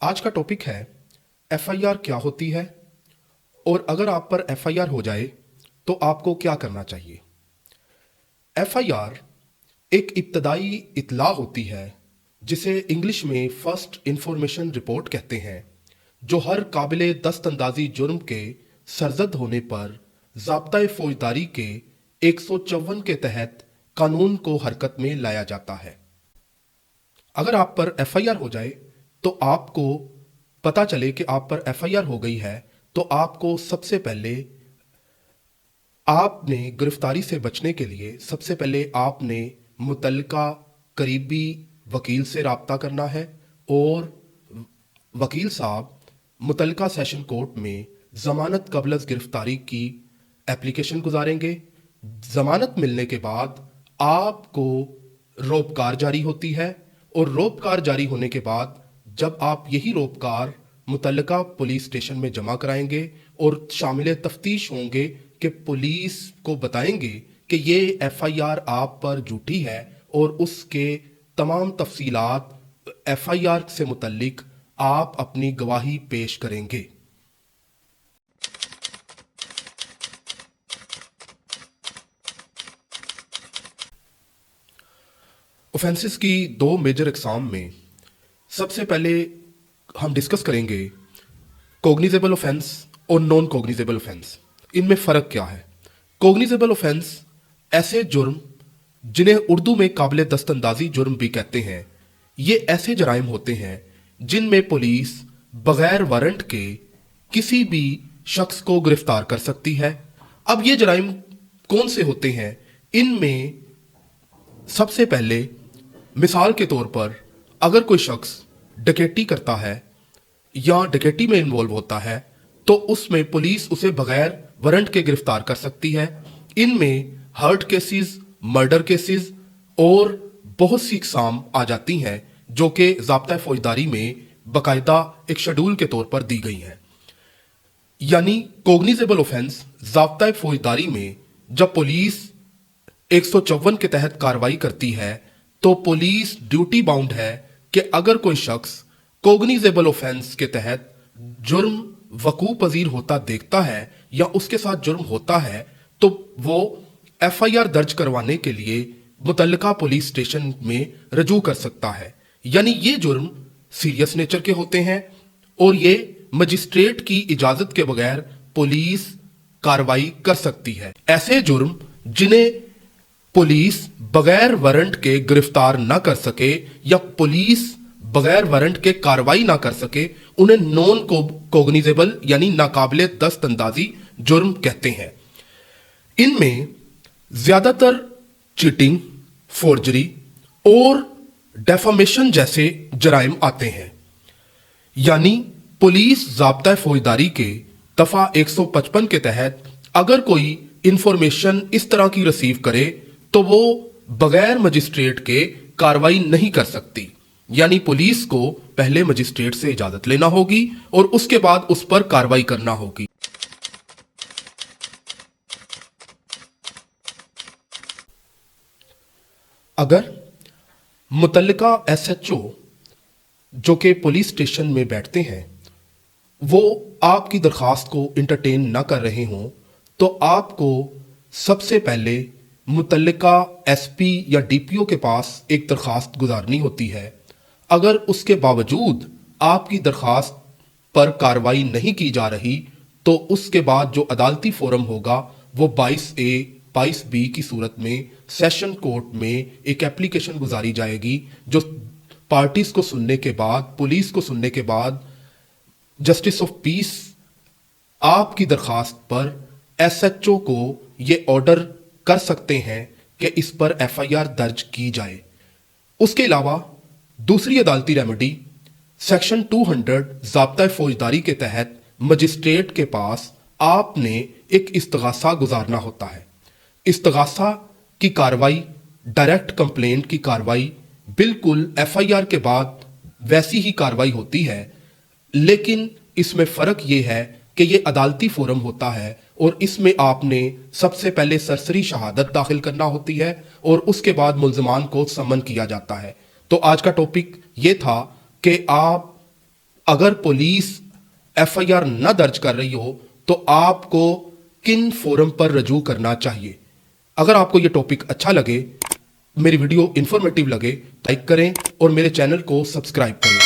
आज का टॉपिक है एफआईआर क्या होती है और अगर आप पर एफआईआर हो जाए तो आपको क्या करना चाहिए। एफआईआर एक इब्तदाई इत्तला होती है जिसे इंग्लिश में फर्स्ट इंफॉर्मेशन रिपोर्ट कहते हैं, जो हर काबिले दस्तअंदाजी जुर्म के सरजद होने पर ज़ाब्ता फौजदारी के 154 के तहत कानून को हरकत में लाया जाता है। अगर आप पर एफआईआर हो जाए तो आपको पता चले कि आप पर एफआईआर हो गई है तो आपको सबसे पहले आपने गिरफ्तारी से बचने के लिए सबसे पहले आपने मुतल्लिका करीबी वकील से रब्ता करना है और वकील साहब मुतल्लिका सेशन कोर्ट में ज़मानत क़ब्ल गिरफ्तारी की एप्लीकेशन गुजारेंगे। ज़मानत मिलने के बाद आपको रोपकार जारी होती है और रोपकार जारी होने के बाद जब आप यही रोपकार मुतल्लिका पुलिस स्टेशन में जमा कराएंगे और शामिल तफ्तीश होंगे कि पुलिस को बताएंगे कि ये एफआईआर आप पर झूठी है और उसके तमाम तफसीलात एफआईआर से मुतल्लिक आप अपनी गवाही पेश करेंगे। ऑफेंसेस की दो मेजर इकसाम में सबसे पहले हम डिस्कस करेंगे कोग्निजेबल ऑफेंस और नॉन कोग्निजेबल ऑफेंस। इनमें फ़र्क क्या है। कोग्निजेबल ऑफेंस ऐसे जुर्म जिन्हें उर्दू में काबिल दस्तअंदाजी जुर्म भी कहते हैं, ये ऐसे जराइम होते हैं जिनमें पुलिस बगैर वारंट के किसी भी शख्स को गिरफ्तार कर सकती है। अब ये जराइम कौन से होते हैं? इनमें सबसे पहले मिसाल के तौर पर अगर कोई शख्स डकैती करता है या डकैती में इन्वॉल्व होता है तो उसमें पुलिस उसे बगैर वारंट के गिरफ्तार कर सकती है। इनमें हर्ट केसेस, मर्डर केसेस और बहुत सी इकसाम आ जाती हैं जो कि ज़ाब्ता फौजदारी में बाकायदा एक शेड्यूल के तौर पर दी गई हैं। यानी कोग्निजेबल ऑफेंस ज़ाब्ता फौजदारी में जब पुलिस 154 के तहत कार्रवाई करती है तो पुलिस ड्यूटी बाउंड है कि अगर कोई शख्स कोग्निजेबल ऑफेंस के तहत जुर्म वकू पजीर होता देखता है या उसके साथ जुर्म होता है तो वो एफआईआर दर्ज करवाने के लिए मुतल्लिका पुलिस स्टेशन में रजू कर सकता है। यानी ये जुर्म सीरियस नेचर के होते हैं और ये मजिस्ट्रेट की इजाजत के बगैर पुलिस कार्रवाई कर सकती है। ऐसे जुर्म जिन्हें पुलिस बगैर वारंट के गिरफ्तार ना कर सके या पुलिस बगैर वारंट के कार्रवाई ना कर सके, उन्हें नॉन कोग्निजेबल यानी नाकाबिले दस्तअंदाजी जुर्म कहते हैं। इनमें ज्यादातर चीटिंग, फोर्जरी और डेफामेशन जैसे जराइम आते हैं। यानी पुलिस ज़ाब्ता फौजदारी के दफा 155 के तहत अगर कोई इंफॉर्मेशन इस तरह की रिसीव करे तो वो बगैर मजिस्ट्रेट के कार्रवाई नहीं कर सकती। यानी पुलिस को पहले मजिस्ट्रेट से इजाजत लेना होगी और उसके बाद उस पर कार्रवाई करना होगी। अगर मुतल्लिका एसएचओ जो कि पुलिस स्टेशन में बैठते हैं वो आपकी दरखास्त को इंटरटेन ना कर रहे हों तो आपको सबसे पहले मुतल्लिका एसपी या डीपीओ के पास एक दरखास्त गुजारनी होती है। अगर उसके बावजूद आपकी दरखास्त पर कार्रवाई नहीं की जा रही तो उसके बाद जो अदालती फोरम होगा वो 22A 22B की सूरत में सेशन कोर्ट में एक एप्लीकेशन गुजारी जाएगी जो पार्टीज को सुनने के बाद, पुलिस को सुनने के बाद जस्टिस ऑफ पीस आपकी दरखास्त पर एसएचओ को ये ऑर्डर कर सकते हैं कि इस पर एफआईआर दर्ज की जाए। उसके अलावा दूसरी अदालती रेमेडी सेक्शन 200 ज़ाब्ता फौजदारी के तहत मजिस्ट्रेट के पास आपने एक इस्तगासा गुजारना होता है। इस्तगासा की कार्रवाई, डायरेक्ट कंप्लेंट की कार्रवाई बिल्कुल एफआईआर के बाद वैसी ही कार्रवाई होती है, लेकिन इसमें फ़र्क ये है कि ये अदालती फोरम होता है और इसमें आपने सबसे पहले सरसरी शहादत दाखिल करना होती है और उसके बाद मुल्ज़मान को समन किया जाता है। तो आज का टॉपिक ये था कि आप اگر پولیس ایف آئی آر نہ درج کر رہی ہو تو آپ کو کن فورم پر رجوع کرنا چاہیے؟ اگر آپ کو یہ ٹاپک اچھا لگے، میری ویڈیو انفارمیٹیو لگے، لائک کریں اور میرے چینل کو سبسکرائب کریں۔